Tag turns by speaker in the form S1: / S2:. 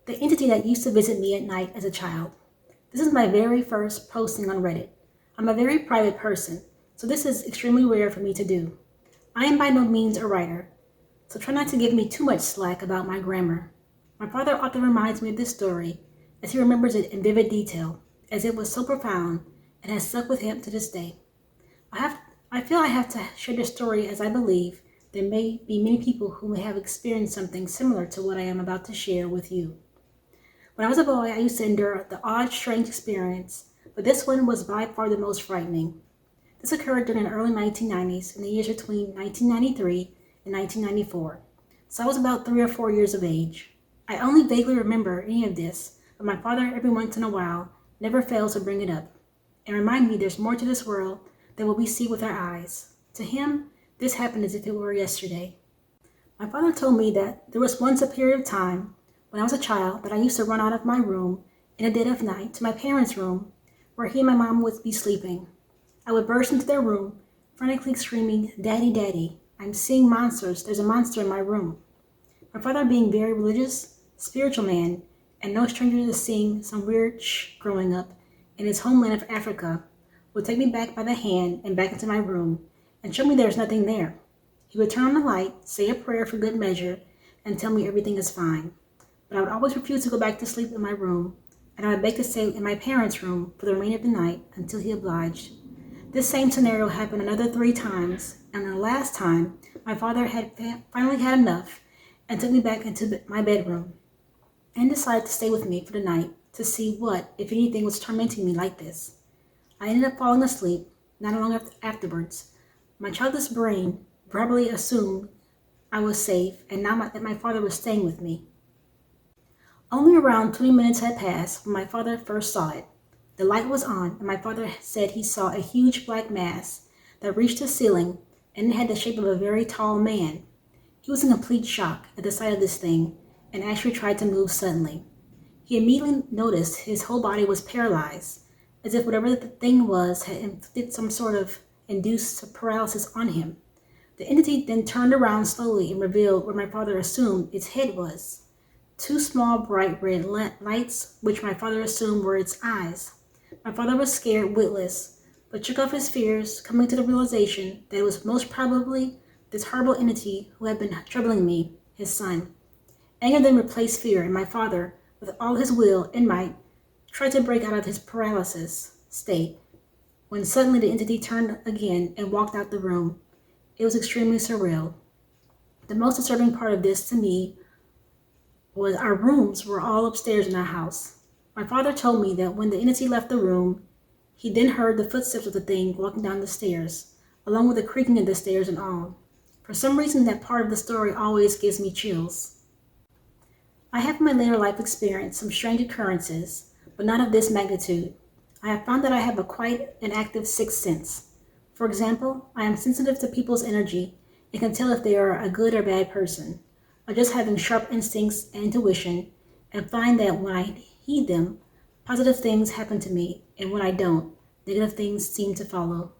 S1: the entity that used to visit me at night as a child. This is my very first posting on Reddit. I'm a very private person, so this is extremely rare for me to do. I am by no means a writer, so try not to give me too much slack about my grammar. My father often reminds me of this story as he remembers it in vivid detail, as it was so profound and has stuck with him to this day. I feel I have to share this story as I believe there may be many people who may have experienced something similar to what I am about to share with you. When I was a boy, I used to endure the odd, strange experience, but this one was by far the most frightening. This occurred during the early 1990s, in the years between 1993 and 1994, so I was about 3 or 4 years of age. I only vaguely remember any of this, but my father, every once in a while, never fails to bring it up and remind me there's more to this world than what we see with our eyes. To him, this happened as if it were yesterday. My father told me that there was once a period of time when I was a child that I used to run out of my room in the dead of night to my parents' room where he and my mom would be sleeping. I would burst into their room, frantically screaming, "Daddy, Daddy, I'm seeing monsters. There's a monster in my room." My father, being very religious, spiritual man, and no stranger to seeing some weird growing up in his homeland of Africa, would take me back by the hand and back into my room and show me there's nothing there. He would turn on the light, say a prayer for good measure, and tell me everything is fine. But I would always refuse to go back to sleep in my room, and I would beg to stay in my parents' room for the remainder of the night until he obliged. This same scenario happened another 3 times, and the last time, my father had finally had enough and took me back into my bedroom and decided to stay with me for the night to see what, if anything, was tormenting me like this. I ended up falling asleep not long afterwards. My childish brain probably assumed I was safe and now that my father was staying with me. Only around 20 minutes had passed when my father first saw it. The light was on, and my father said he saw a huge black mass that reached the ceiling, and it had the shape of a very tall man. He was in complete shock at the sight of this thing, and actually tried to move suddenly. He immediately noticed his whole body was paralyzed, as if whatever the thing was had inflicted some sort of induced paralysis on him. The entity then turned around slowly and revealed where my father assumed its head was. 2 small bright red lights, which my father assumed were its eyes. My father was scared witless, but shook off his fears, coming to the realization that it was most probably this horrible entity who had been troubling me, his son. Anger then replaced fear, and my father, with all his will and might, tried to break out of his paralysis state, when suddenly the entity turned again and walked out the room. It was extremely surreal. The most disturbing part of this to me was our rooms were all upstairs in our house. My father told me that when the entity left the room, he then heard the footsteps of the thing walking down the stairs, along with the creaking of the stairs and all. For some reason, that part of the story always gives me chills. I have in my later life experienced some strange occurrences, but not of this magnitude. I have found that I have quite an active sixth sense. For example, I am sensitive to people's energy and can tell if they are a good or bad person, or just having sharp instincts and intuition, and find that when I heed them, positive things happen to me, and when I don't, negative things seem to follow.